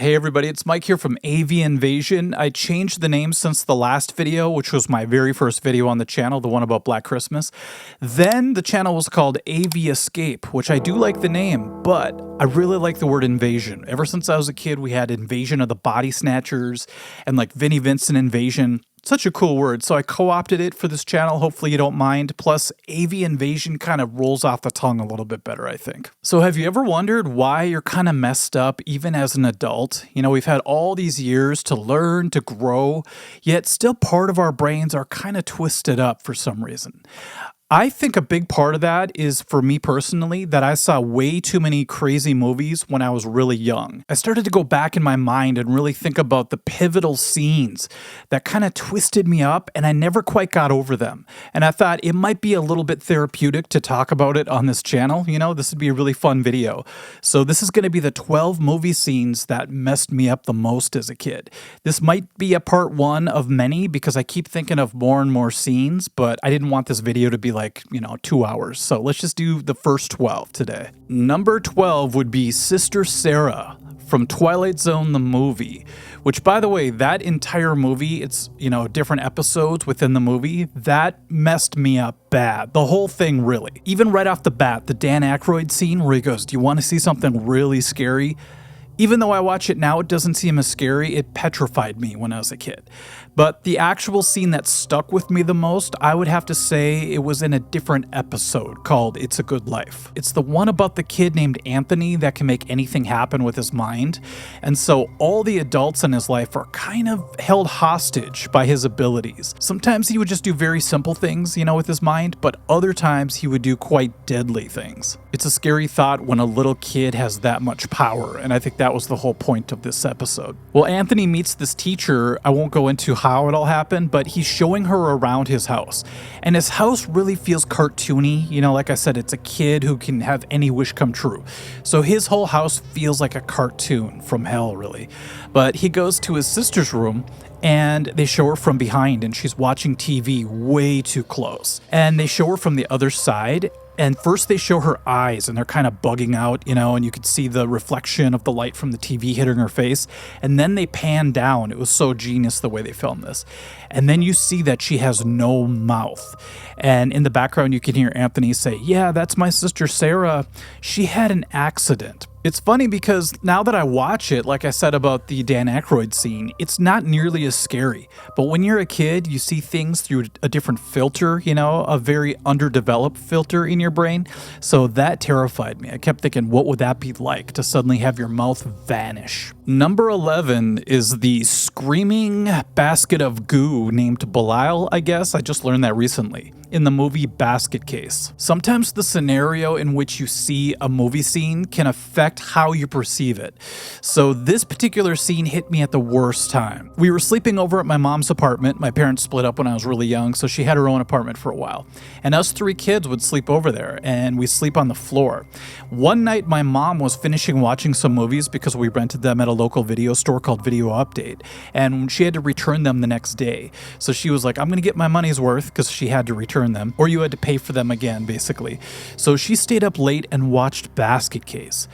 Hey everybody, it's Mike here from AV Invasion. I changed the name since the last video, which was my very first video on the channel, the one about Black Christmas. Then the channel was called AV Escape, which I do like the name, but I really like the word invasion. Ever since I was a kid, we had Invasion of the Body Snatchers and like Vinnie Vincent Invasion. Such a cool word, so I co-opted it for this channel. Hopefully you don't mind. Plus, AV Invasion kind of rolls off the tongue a little bit better, I think. So have you ever wondered why you're kind of messed up even as an adult? You know, we've had all these years to learn, to grow, yet still part of our brains are kind of twisted up for some reason. I think a big part of that is, for me personally, that I saw way too many crazy movies when I was really young. I started to go back in my mind and really think about the pivotal scenes that kind of twisted me up, and I never quite got over them. And I thought it might be a little bit therapeutic to talk about it on this channel. You know, this would be a really fun video. So this is going to be the 12 movie scenes that messed me up the most as a kid. This might be a part one of many because I keep thinking of more and more scenes, but I didn't want this video to be like, 2 hours. So let's just do the first 12 today. Number 12 would be Sister Sarah from Twilight Zone, the movie, which, by the way, that entire movie, it's, different episodes within the movie, that messed me up bad. The whole thing, really. Even right off the bat, the Dan Aykroyd scene where he goes, "Do you want to see something really scary?" Even though I watch it now, it doesn't seem as scary. It petrified me when I was a kid. But the actual scene that stuck with me the most, I would have to say it was in a different episode called It's a Good Life. It's the one about the kid named Anthony that can make anything happen with his mind. And so all the adults in his life are kind of held hostage by his abilities. Sometimes he would just do very simple things, with his mind, but other times he would do quite deadly things. It's a scary thought when a little kid has that much power, and I think that was the whole point of this episode. Well, Anthony meets this teacher. I won't go into how it all happened, but he's showing her around his house. And his house really feels cartoony. Like I said, it's a kid who can have any wish come true. So his whole house feels like a cartoon from hell, really. But he goes to his sister's room, and they show her from behind, and she's watching TV way too close. And they show her from the other side, and first they show her eyes, and they're kind of bugging out, and you could see the reflection of the light from the TV hitting her face. And then they pan down. It was so genius the way they filmed this. And then you see that she has no mouth. And in the background, you can hear Anthony say, "Yeah, that's my sister Sarah. She had an accident." It's funny because now that I watch it, like I said about the Dan Aykroyd scene, it's not nearly as scary. But when you're a kid, you see things through a different filter, a very underdeveloped filter in your brain. So that terrified me. I kept thinking, what would that be like to suddenly have your mouth vanish? Number 11 is the screaming basket of goo named Belial, I guess. I just learned that recently. In the movie Basket Case. Sometimes the scenario in which you see a movie scene can affect how you perceive it. So this particular scene hit me at the worst time. We were sleeping over at my mom's apartment. My parents split up when I was really young, so she had her own apartment for a while. And us 3 kids would sleep over there, and we sleep on the floor. One night, my mom was finishing watching some movies because we rented them at a local video store called Video Update, and she had to return them the next day. So she was like, "I'm going to get my money's worth," because she had to return them, or you had to pay for them again, basically. So she stayed up late and watched Basket Case.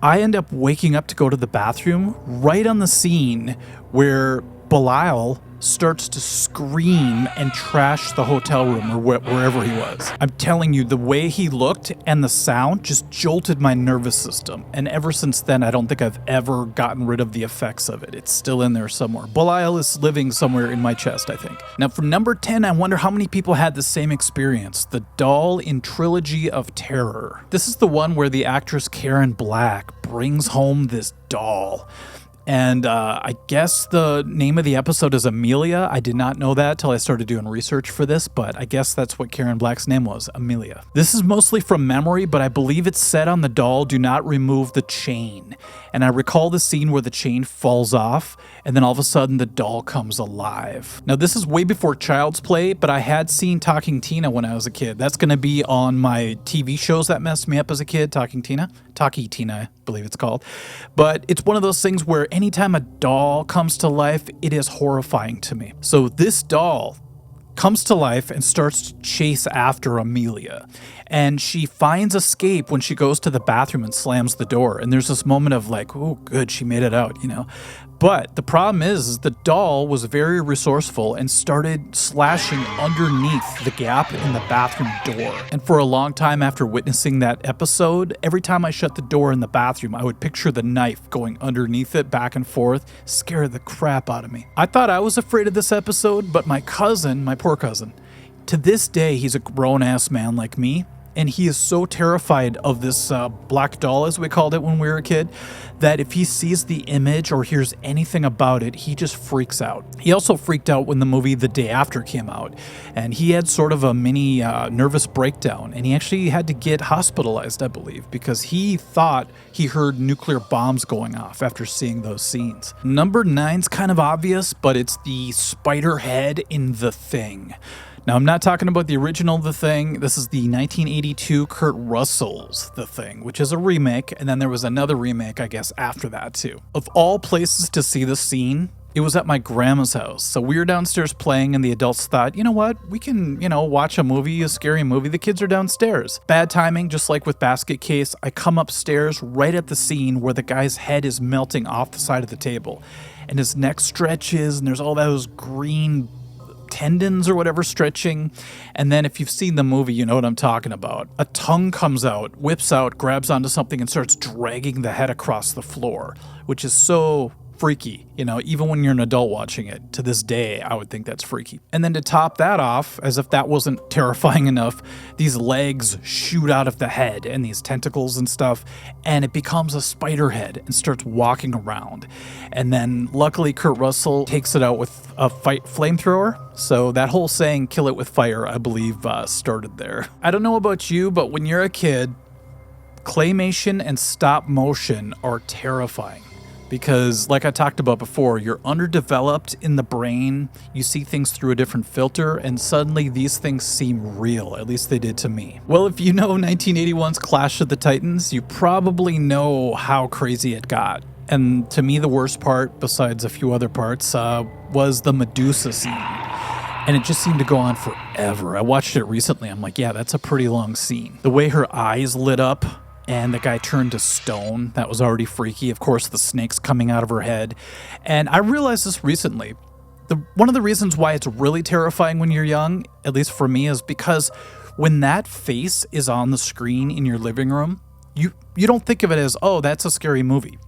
I end up waking up to go to the bathroom right on the scene where Belial starts to scream and trash the hotel room or wherever he was. I'm telling you, the way he looked and the sound just jolted my nervous system. And ever since then, I don't think I've ever gotten rid of the effects of it. It's still in there somewhere. Belial is living somewhere in my chest, I think. Now, for number 10, I wonder how many people had the same experience. The doll in Trilogy of Terror. This is the one where the actress Karen Black brings home this doll. And I guess the name of the episode is Amelia. I did not know that till I started doing research for this, but I guess that's what Karen Black's name was, Amelia. This is mostly from memory, but I believe it said on the doll, "Do not remove the chain." And I recall the scene where the chain falls off, and then all of a sudden the doll comes alive. Now, this is way before Child's Play, but I had seen Talking Tina when I was a kid. That's going to be on my TV shows that messed me up as a kid, Talking Tina, I believe it's called. But it's one of those things where anytime a doll comes to life, it is horrifying to me. So this doll comes to life and starts to chase after Amelia. And she finds escape when she goes to the bathroom and slams the door. And there's this moment of like, oh, good, she made it out, you know. But the problem is the doll was very resourceful and started slashing underneath the gap in the bathroom door. And for a long time after witnessing that episode, every time I shut the door in the bathroom, I would picture the knife going underneath it back and forth, scared the crap out of me. I thought I was afraid of this episode, but my cousin, my poor cousin, to this day, he's a grown-ass man like me, and he is so terrified of this black doll, as we called it when we were a kid, that if he sees the image or hears anything about it, he just freaks out. He also freaked out when the movie The Day After came out, and he had sort of a mini nervous breakdown, and he actually had to get hospitalized, I believe, because he thought he heard nuclear bombs going off after seeing those scenes. Number 9's kind of obvious, but it's the spider head in The Thing. Now, I'm not talking about the original The Thing. This is the 1982 Kurt Russell's The Thing, which is a remake, and then there was another remake, I guess, after that, too. Of all places to see the scene, it was at my grandma's house. So we were downstairs playing, and the adults thought, you know what, we can, watch a movie, a scary movie. The kids are downstairs. Bad timing, just like with Basket Case. I come upstairs right at the scene where the guy's head is melting off the side of the table, and his neck stretches, and there's all those green tendons or whatever stretching. And then if you've seen the movie, you know what I'm talking about. A tongue comes out, whips out, grabs onto something, and starts dragging the head across the floor, which is so freaky, even when you're an adult watching it. To this day, I would think that's freaky. And then to top that off, as if that wasn't terrifying enough, these legs shoot out of the head and these tentacles and stuff, and it becomes a spider head and starts walking around. And then luckily Kurt Russell takes it out with a flamethrower. So that whole saying, kill it with fire, I believe started there. I don't know about you, but when you're a kid, claymation and stop motion are terrifying. Because, like I talked about before, you're underdeveloped in the brain, you see things through a different filter, and suddenly these things seem real. At least they did to me. Well, if you know 1981's Clash of the Titans, you probably know how crazy it got. And to me, the worst part, besides a few other parts, was the Medusa scene. And it just seemed to go on forever. I watched it recently. I'm like, yeah, that's a pretty long scene. The way her eyes lit up, and the guy turned to stone. That was already freaky. Of course, the snake's coming out of her head. And I realized this recently. One of the reasons why it's really terrifying when you're young, at least for me, is because when that face is on the screen in your living room, you don't think of it as, oh, that's a scary movie.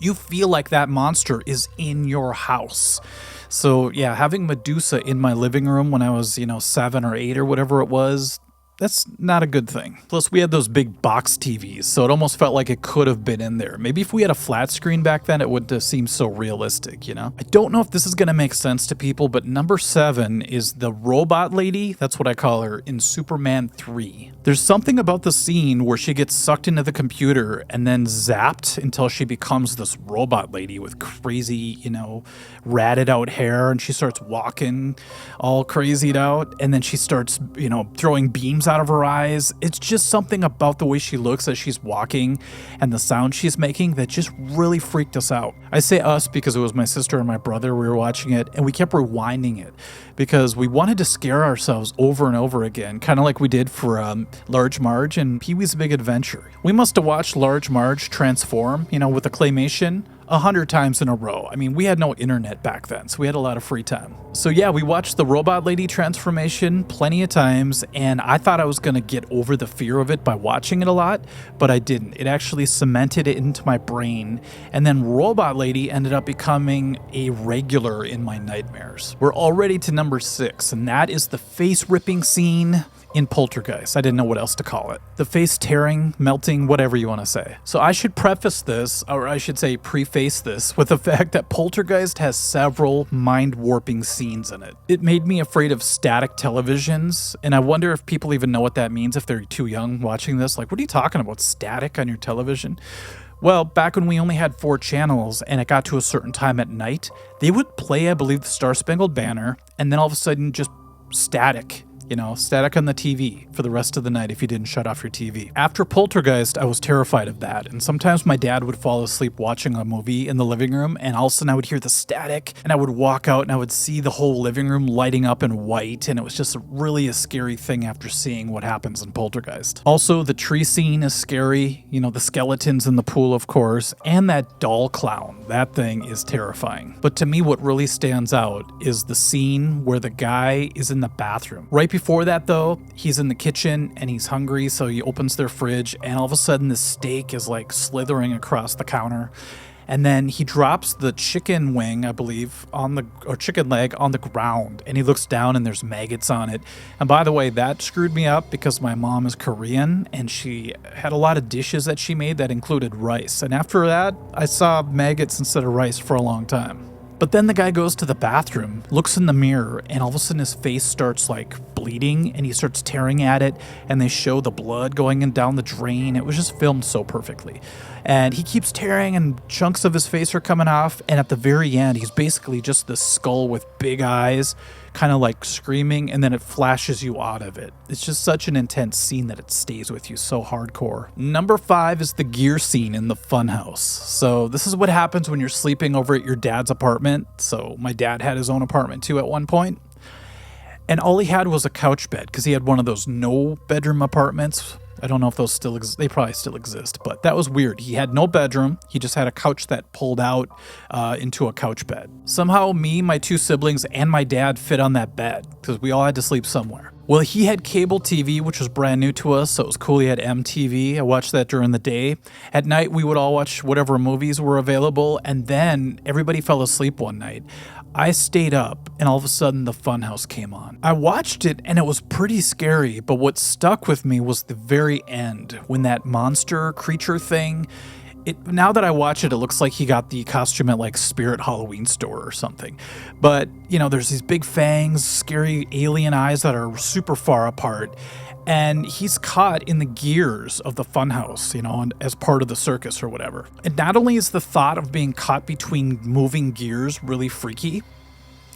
You feel like that monster is in your house. So yeah, having Medusa in my living room when I was, 7 or 8 or whatever it was, that's not a good thing. Plus, we had those big box TVs, so it almost felt like it could have been in there. Maybe if we had a flat screen back then, it wouldn't have seemed so realistic, I don't know if this is going to make sense to people, but number 7 is the robot lady, that's what I call her, in Superman 3. There's something about the scene where she gets sucked into the computer and then zapped until she becomes this robot lady with crazy, ratted out hair, and she starts walking all crazied out, and then she starts, throwing beams out of her eyes. It's just something about the way she looks as she's walking and the sound she's making that just really freaked us out. I say us because it was my sister and my brother. We were watching it and we kept rewinding it because we wanted to scare ourselves over and over again, kind of like we did for Large Marge and Pee-wee's Big Adventure. We must have watched Large Marge transform, with the claymation 100 times in a row. I mean, we had no internet back then, so we had a lot of free time. So yeah, we watched the robot lady transformation plenty of times, and I thought I was going to get over the fear of it by watching it a lot, but I didn't. It actually cemented it into my brain, and then robot lady ended up becoming a regular in my nightmares. We're already to number 6, and that is the face-ripping scene in Poltergeist. I didn't know what else to call it. The face tearing, melting, whatever you want to say. So I should preface this, or I should say preface this, with the fact that Poltergeist has several mind-warping scenes in it. It made me afraid of static televisions, and I wonder if people even know what that means if they're too young watching this. Like, what are you talking about, static on your television? Well, back when we only had 4 channels and it got to a certain time at night, they would play, I believe, the Star Spangled Banner, and then all of a sudden just static You know, static on the TV for the rest of the night if you didn't shut off your TV. After Poltergeist, I was terrified of that, and sometimes my dad would fall asleep watching a movie in the living room, and all of a sudden I would hear the static, and I would walk out and I would see the whole living room lighting up in white, and it was just really a scary thing after seeing what happens in Poltergeist. Also, the tree scene is scary, you know, the skeletons in the pool, of course, and that doll clown. That thing is terrifying. But to me, what really stands out is the scene where the guy is in the bathroom. Right before that, though, he's in the kitchen and he's hungry, so he opens their fridge, and all of a sudden the steak is like slithering across the counter. And then he drops the chicken wing, I believe, or chicken leg on the ground, and he looks down and there's maggots on it. And by the way, that screwed me up because my mom is Korean and she had a lot of dishes that she made that included rice. And after that, I saw maggots instead of rice for a long time. But then the guy goes to the bathroom, looks in the mirror, and all of a sudden his face starts like bleeding and he starts tearing at it, and they show the blood going in down the drain. It was just filmed so perfectly. And he keeps tearing and chunks of his face are coming off, and at the very end he's basically just the skull with big eyes, kind of like screaming, and then it flashes you out of it. It's just such an intense scene that it stays with you so hardcore. Number 5 is the gear scene in the Funhouse. So this is what happens when you're sleeping over at your dad's apartment. So my dad had his own apartment too at one point. And all he had was a couch bed because he had one of those no bedroom apartments. I don't know if those still exist. They probably still exist, but that was weird. He had no bedroom. He just had a couch that pulled out into a couch bed. Somehow me, my 2 siblings, and my dad fit on that bed because we all had to sleep somewhere. Well, he had cable TV, which was brand new to us, so it was cool. He had MTV. I watched that during the day. At night, we would all watch whatever movies were available, and then everybody fell asleep one night. I stayed up, and all of a sudden, the Funhouse came on. I watched it, and it was pretty scary, but what stuck with me was the very end, when that monster creature thing... Now that I watch it, it looks like he got the costume at like Spirit Halloween store or something. But, you know, there's these big fangs, scary alien eyes that are super far apart. And he's caught in the gears of the Funhouse, you know, as part of the circus or whatever. And not only is the thought of being caught between moving gears really freaky,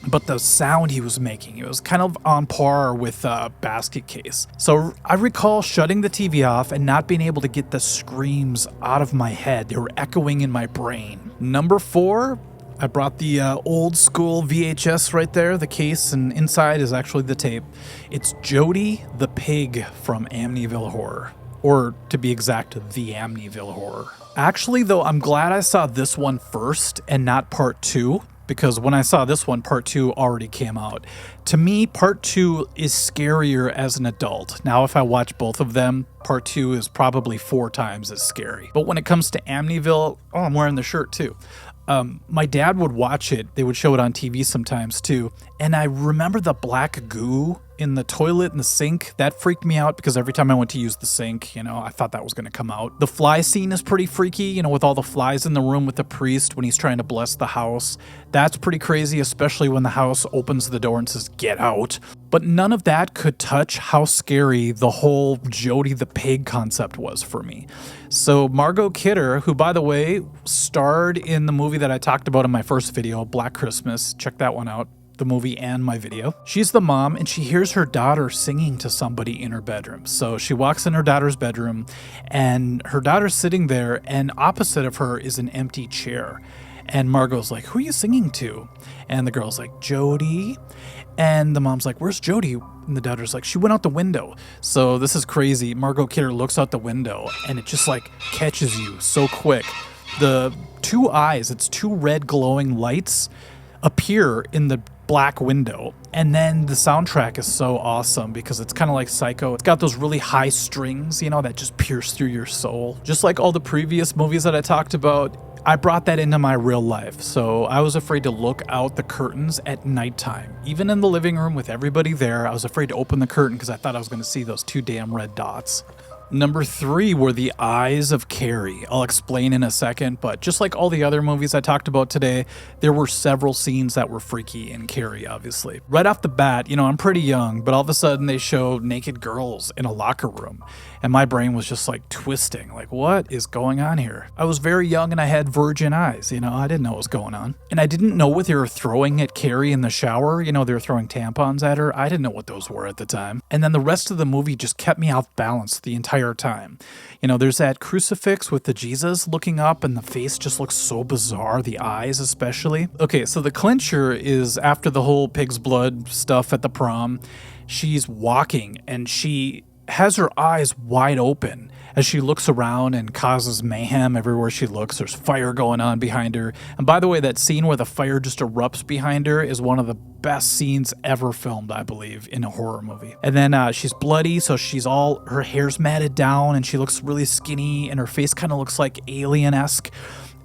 but the sound he was making, it was kind of on par with Basket Case. So I recall shutting the TV off and not being able to get the screams out of my head. They were echoing in my brain. Number 4, I brought the old school VHS right there, the case, and inside is actually the tape. It's Jody the Pig from Amityville Horror. Or to be exact, the Amityville Horror. Actually, though, I'm glad I saw this one first and not part 2. Because when I saw this one, part 2 already came out. To me, part 2 is scarier as an adult. Now, if I watch both of them, part 2 is probably 4 times as scary. But when it comes to Amityville, oh, I'm wearing the shirt too. My dad would watch it. They would show it on TV sometimes too. And I remember the black goo in the toilet and the sink. That freaked me out because every time I went to use the sink, you know, I thought that was going to come out. The fly scene is pretty freaky, you know, with all the flies in the room with the priest when he's trying to bless the house. That's pretty crazy, especially when the house opens the door and says, "Get out." But none of that could touch how scary the whole Jody the Pig concept was for me. So Margot Kidder, who, by the way, starred in the movie that I talked about in my first video, Black Christmas, check that one out, the movie and my video. She's the mom, and she hears her daughter singing to somebody in her bedroom. So she walks in her daughter's bedroom, and her daughter's sitting there, and opposite of her is an empty chair. And Margot's like, "Who are you singing to?" And the girl's like, "Jody." And the mom's like, "Where's Jody?" And the daughter's like, "She went out the window." So this is crazy. Margot Kidder looks out the window, and it just like catches you so quick. The 2 eyes, it's 2 red glowing lights, appear in the black window. And then the soundtrack is so awesome because it's kind of like Psycho. It's got those really high strings, you know, that just pierce through your soul. Just like all the previous movies that I talked about, I brought that into my real life. So I was afraid to look out the curtains at nighttime. Even in the living room with everybody there, I was afraid to open the curtain because I thought I was going to see those 2 damn red dots. Number 3 were the eyes of Carrie. I'll explain in a second, but just like all the other movies I talked about today, there were several scenes that were freaky in Carrie, obviously. Right off the bat, I'm pretty young, but all of a sudden they show naked girls in a locker room, and my brain was just like twisting, like what is going on here? I was very young and I had virgin eyes, I didn't know what was going on. And I didn't know what they were throwing at Carrie in the shower, they were throwing tampons at her. I didn't know what those were at the time. And then the rest of the movie just kept me off balance the entire time. There's that crucifix with the Jesus looking up and the face just looks so bizarre, the eyes especially. Okay, so the clincher is after the whole pig's blood stuff at the prom, she's walking and she has her eyes wide open as she looks around and causes mayhem everywhere she looks. There's fire going on behind her. And by the way, that scene where the fire just erupts behind her is one of the best scenes ever filmed, I believe, in a horror movie. And then she's bloody, so her hair's matted down and she looks really skinny and her face kind of looks like alien-esque.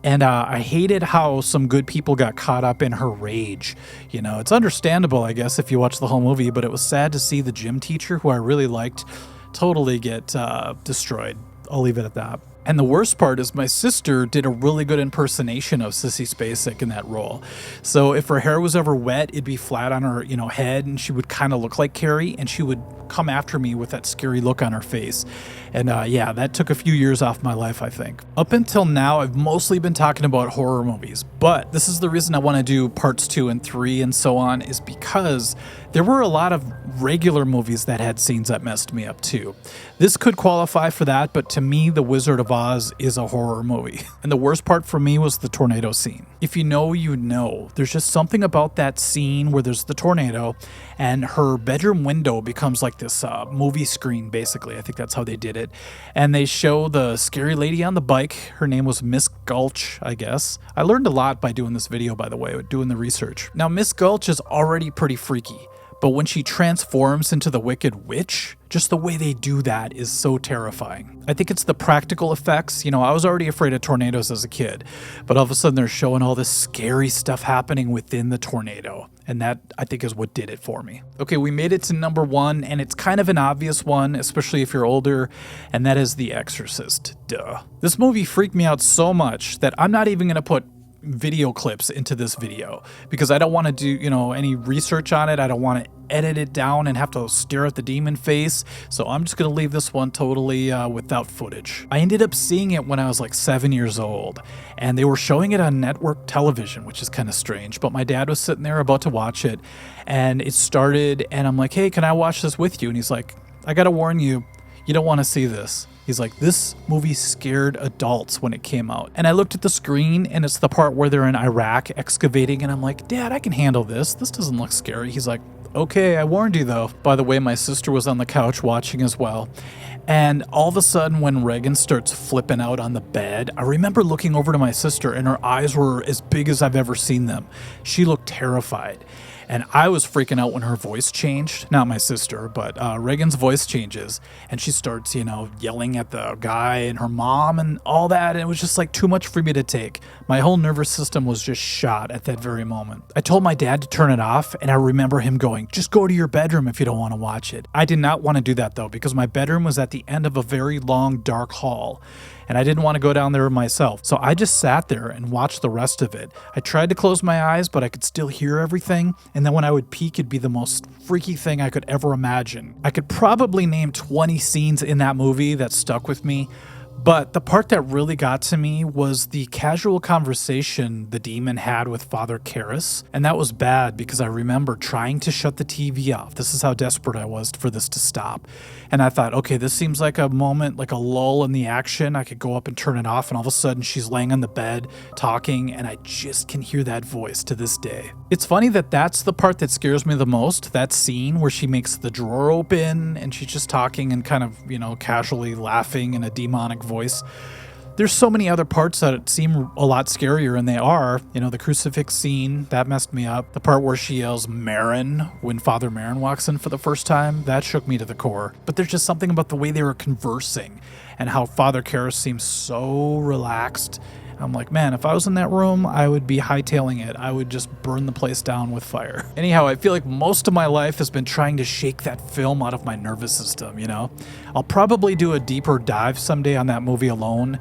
And I hated how some good people got caught up in her rage. It's understandable, I guess, if you watch the whole movie, but it was sad to see the gym teacher, who I really liked, totally get destroyed. I'll leave it at that. And the worst part is my sister did a really good impersonation of Sissy Spacek in that role. So if her hair was ever wet, it'd be flat on her, head, and she would kind of look like Carrie, and she would come after me with that scary look on her face. And that took a few years off my life, I think. Up until now, I've mostly been talking about horror movies, but this is the reason I want to do parts 2 and 3 and so on, is because there were a lot of regular movies that had scenes that messed me up too. This could qualify for that, but to me, The Wizard of Oz is a horror movie. And the worst part for me was the tornado scene. If you know, you know. There's just something about that scene where there's the tornado and her bedroom window becomes like this movie screen, basically. I think that's how they did it. And they show the scary lady on the bike. Her name was Miss Gulch, I guess. I learned a lot by doing this video, by the way, doing the research. Now, Miss Gulch is already pretty freaky, but when she transforms into the Wicked Witch, just the way they do that is so terrifying. I think it's the practical effects. I was already afraid of tornadoes as a kid, but all of a sudden they're showing all this scary stuff happening within the tornado. And that, I think, is what did it for me. Okay, we made it to number 1, and it's kind of an obvious one, especially if you're older, and that is The Exorcist. Duh. This movie freaked me out so much that I'm not even going to put video clips into this video because I don't want to do, any research on it. I don't want to edit it down and have to stare at the demon face. So I'm just going to leave this one totally without footage. I ended up seeing it when I was like 7 years old, and they were showing it on network television, which is kind of strange, but my dad was sitting there about to watch it, and it started, and I'm like, hey, can I watch this with you? And he's like, I got to warn you, you don't want to see this. He's like, this movie scared adults when it came out. And I looked at the screen, and it's the part where they're in Iraq excavating, and I'm like, Dad, I can handle this. This doesn't look scary. He's like, okay, I warned you though. By the way, my sister was on the couch watching as well. And all of a sudden, when Regan starts flipping out on the bed, I remember looking over to my sister, and her eyes were as big as I've ever seen them. She looked terrified. And I was freaking out when her voice changed. Not my sister, but Reagan's voice changes. And she starts, yelling at the guy and her mom and all that. And it was just like too much for me to take. My whole nervous system was just shot at that very moment. I told my dad to turn it off. And I remember him going, just go to your bedroom if you don't want to watch it. I did not want to do that though, because my bedroom was at the end of a very long, dark hall. And I didn't want to go down there myself. So I just sat there and watched the rest of it. I tried to close my eyes, but I could still hear everything. And then when I would peek, it'd be the most freaky thing I could ever imagine. I could probably name 20 scenes in that movie that stuck with me. But the part that really got to me was the casual conversation the demon had with Father Karras. And that was bad because I remember trying to shut the TV off. This is how desperate I was for this to stop. And I thought, okay, this seems like a moment, like a lull in the action. I could go up and turn it off, and all of a sudden she's laying on the bed talking, and I just can hear that voice to this day. It's funny that that's the part that scares me the most, that scene where she makes the drawer open and she's just talking and kind of, casually laughing in a demonic voice. There's so many other parts that seem a lot scarier, and they are. The crucifix scene, that messed me up. The part where she yells Marin when Father Marin walks in for the first time, that shook me to the core. But there's just something about the way they were conversing and how Father Karras seems so relaxed I'm like, man, if I was in that room, I would be hightailing it. I would just burn the place down with fire. Anyhow, I feel like most of my life has been trying to shake that film out of my nervous system, you know? I'll probably do a deeper dive someday on that movie alone.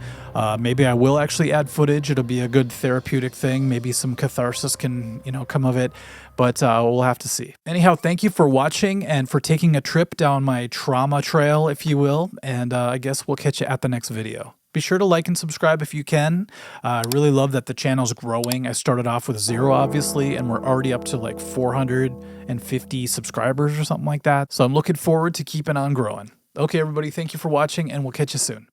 Maybe I will actually add footage. It'll be a good therapeutic thing. Maybe some catharsis can, come of it. But we'll have to see. Anyhow, thank you for watching and for taking a trip down my trauma trail, if you will. And I guess we'll catch you at the next video. Be sure to like and subscribe if you can. I really love that the channel's growing. I started off with 0, obviously, and we're already up to like 450 subscribers or something like that. So I'm looking forward to keeping on growing. Okay, everybody, thank you for watching, and we'll catch you soon.